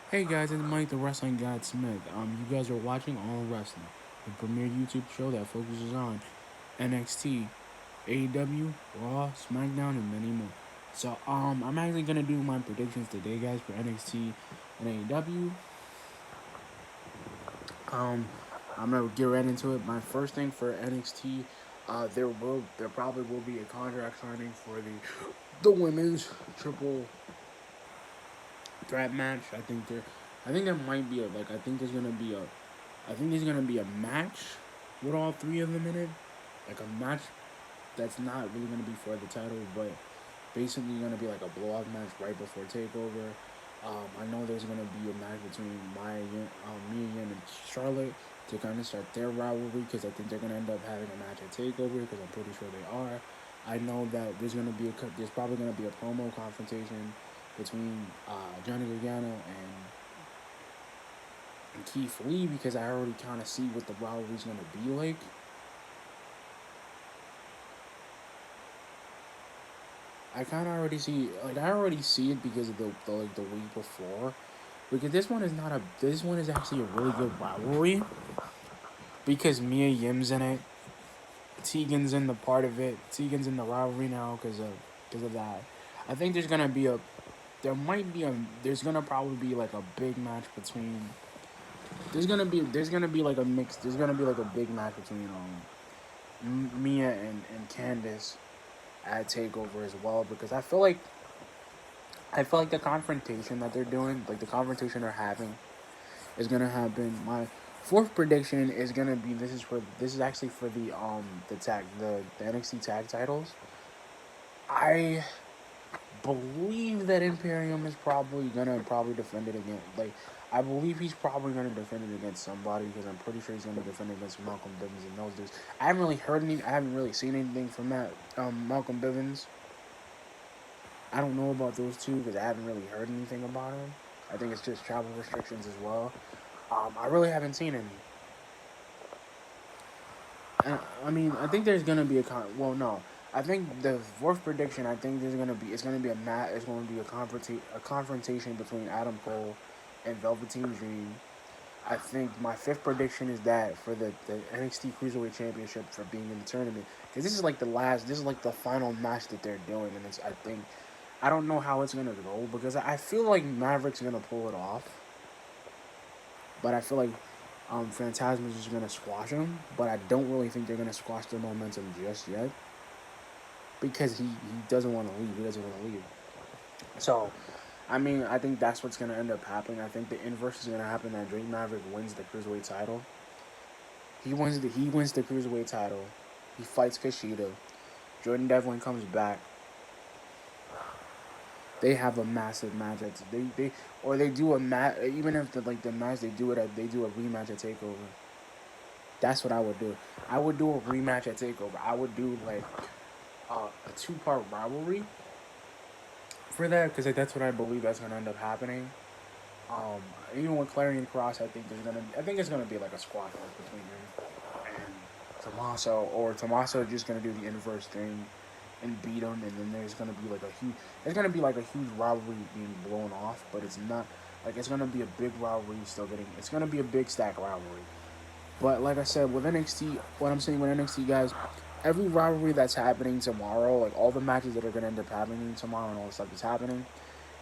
Hey guys, it's Mike the Wrestling God Smith. You guys are watching All Wrestling, the premier YouTube show that focuses on NXT, AEW, Raw, SmackDown, and many more. So, I'm actually gonna do my predictions today, guys, for NXT and AEW. Um, I'm gonna get right into it. My first thing for NXT, there probably will be a contract signing for the women's triple threat match. I think there might be a like I think there's gonna be a I think there's gonna be a match with all three of them in it, like a match that's not really gonna be for the title, but basically gonna be like a blow off match right before Takeover. I know there's gonna be a match between Mia Yim and Charlotte to kind of start their rivalry because I think they're gonna end up having a match at Takeover because I'm pretty sure they are. I know that there's probably gonna be a promo confrontation between Johnny Gargano and Keith Lee because I already kind of see what the rivalry's gonna be like. I already see it because of the week before. Because this one is actually a really good rivalry because Mia Yim's in it, Tegan's in the part of it, Tegan's in the rivalry now because of that. I think there's gonna probably be like a big match between there's gonna be like a big match between Mia and Candice at Takeover as well because I feel like the confrontation that they're doing, like the confrontation they're having, is gonna happen. My fourth prediction is gonna be this is actually for the NXT tag titles. I believe that Imperium is probably defend it again. Like I believe he's probably gonna defend it against somebody because I'm pretty sure he's gonna defend it against Malcolm Bivens and those dudes. I haven't really seen anything from that Malcolm Bivens. I don't know about those two because I haven't really heard anything about him. I think it's just travel restrictions as well. I really haven't seen any. I mean, I think there's gonna be well, no. I think the fourth prediction. I think it's gonna be a mat. It's going to be a confrontation between Adam Cole and Velveteen Dream. I think my fifth prediction is that for the NXT Cruiserweight Championship for being in the tournament because this is like the final match that they're doing, and I don't know how it's gonna go because I feel like Maverick's gonna pull it off, but I feel like Phantasm is just gonna squash him. But I don't really think they're gonna squash the momentum just yet because he doesn't want to leave. He doesn't want to leave. So I mean, I think that's what's gonna end up happening. I think the inverse is gonna happen that Drake Maverick wins the cruiserweight title. He wins the cruiserweight title. He fights Kushida. Jordan Devlin comes back. They have a massive match. They do a match. Even if the match they do a rematch at Takeover. That's what I would do. I would do a rematch at Takeover. I would do like a 2 part rivalry for that because that's what I believe that's gonna end up happening. Um, Even with Clarion Cross, I think it's gonna be like a squash match between him and Tommaso, or Tommaso just gonna do the inverse thing and beat him, and then there's gonna be like a huge rivalry being blown off, but it's not like it's gonna be a big rivalry it's gonna be a big stack rivalry. But like I said, with NXT, what I'm saying with NXT guys, every rivalry that's happening tomorrow, like all the matches that are gonna end up happening tomorrow and all the stuff that's happening,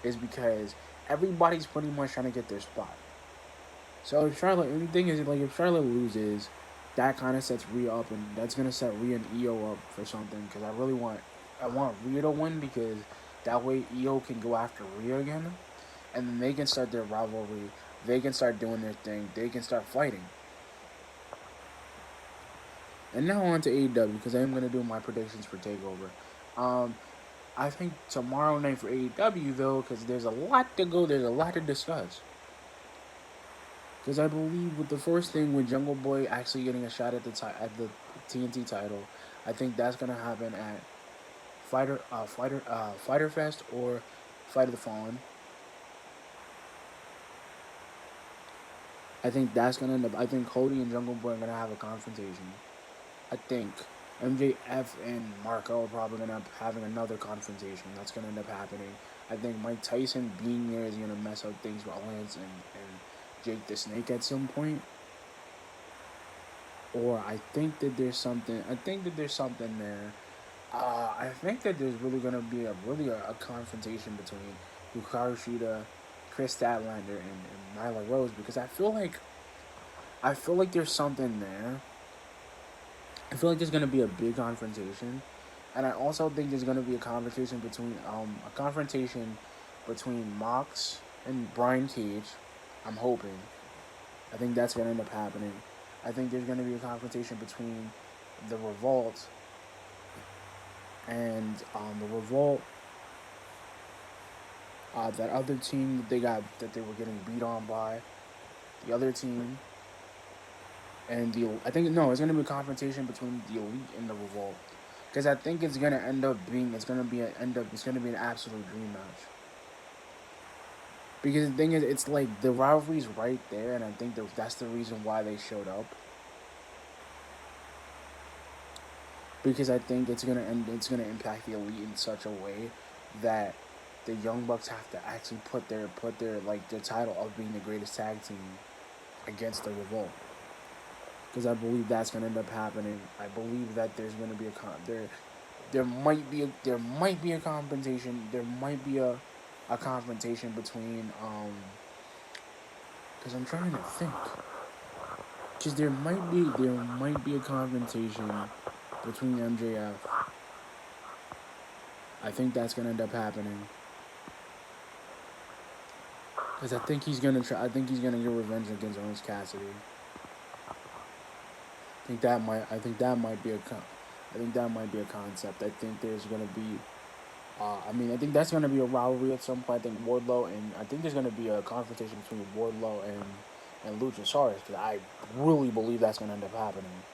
is because everybody's pretty much trying to get their spot. So the thing is, like if Charlotte loses, that kind of sets Rhea up, and that's gonna set Rhea and Io up for something. Because I want Rhea to win because that way Io can go after Rhea again, and then they can start their rivalry. They can start doing their thing. They can start fighting. And now on to AEW because I am gonna do my predictions for Takeover. Um, I think tomorrow night for AEW though, because there's a lot to go. There's a lot to discuss. Because I believe with the first thing with Jungle Boy actually getting a shot at at the TNT title, I think that's gonna happen at Fighter Fest or Fight of the Fallen. I think that's gonna end up. I think Cody and Jungle Boy are gonna have a confrontation. I think MJF and Marco are probably gonna end up having another confrontation. That's gonna end up happening. I think Mike Tyson being there is gonna mess up things with Lance and Jake the Snake at some point. Or I think that there's something. I think that there's something there. I think that there's really gonna be a confrontation between Hikaru Shida, Chris Statlander, and Nyla Rose, because I feel like there's something there. I feel like there's gonna be a big confrontation, and I also think there's gonna be a confrontation between Mox and Brian Cage. I'm hoping. I think that's gonna end up happening. I think there's gonna be a confrontation between the Revolt and the Revolt, that other team that they were getting beat on by, the other team, and I think no, it's gonna be a confrontation between the Elite and the Revolt, because I think it's gonna end up being it's gonna be an absolute dream match. Because the thing is, it's like the rivalry's right there, and I think that's the reason why they showed up. Because I think it's gonna impact the Elite in such a way that the Young Bucks have to actually put their title of being the greatest tag team against the Revolt. Because I believe that's gonna end up happening. I believe that there's gonna be there might be a compensation there might be a confrontation between because I'm trying to think, because there might be a confrontation between MJF. I think that's gonna end up happening. Because I think he's gonna try. I think he's gonna get revenge against Orange Cassidy. I think that might be a. I think that might be a concept. I think there's gonna be. I think that's gonna be a rivalry at some point. I think Wardlow and I think there's gonna be a confrontation between Wardlow and Luchasaurus, because I really believe that's gonna end up happening,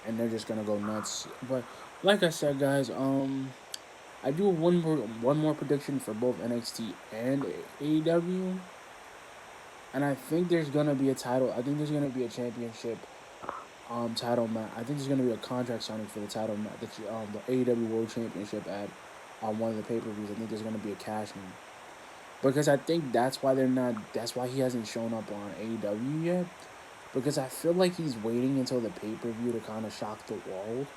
and they're just gonna go nuts. But like I said, guys, I do one more prediction for both NXT and AEW. And I think there's gonna be a title. I think there's gonna be a championship title match. I think there's gonna be a contract signing for the title match, the AEW World Championship at on one of the pay-per-views. I think there's gonna be a cash in, because I think that's why they're not. That's why he hasn't shown up on AEW yet. Because I feel like he's waiting until the pay-per-view to kind of shock the world,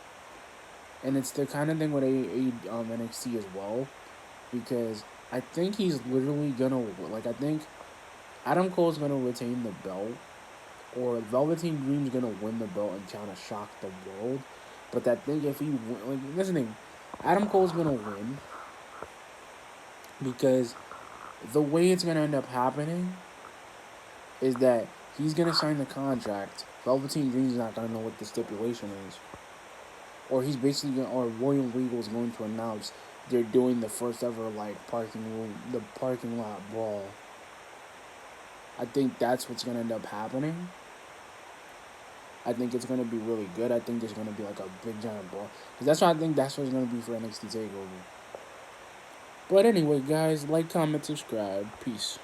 and it's the kind of thing with NXT as well. Because I think he's literally gonna I think Adam Cole's gonna retain the belt, or Velveteen Dream's gonna win the belt and kind of shock the world. But that thing, if he listening, Adam Cole's gonna win, because the way it's gonna end up happening is that he's gonna sign the contract. Velveteen Dream's not gonna know what the stipulation is, or he's basically or Royal Regal's going to announce they're doing the first ever the parking lot brawl. I think that's what's gonna end up happening. I think it's gonna be really good. I think there's gonna be like a big giant brawl, because that's what I think that's what it's gonna be for NXT Takeover. But anyway, guys, like, comment, subscribe, peace.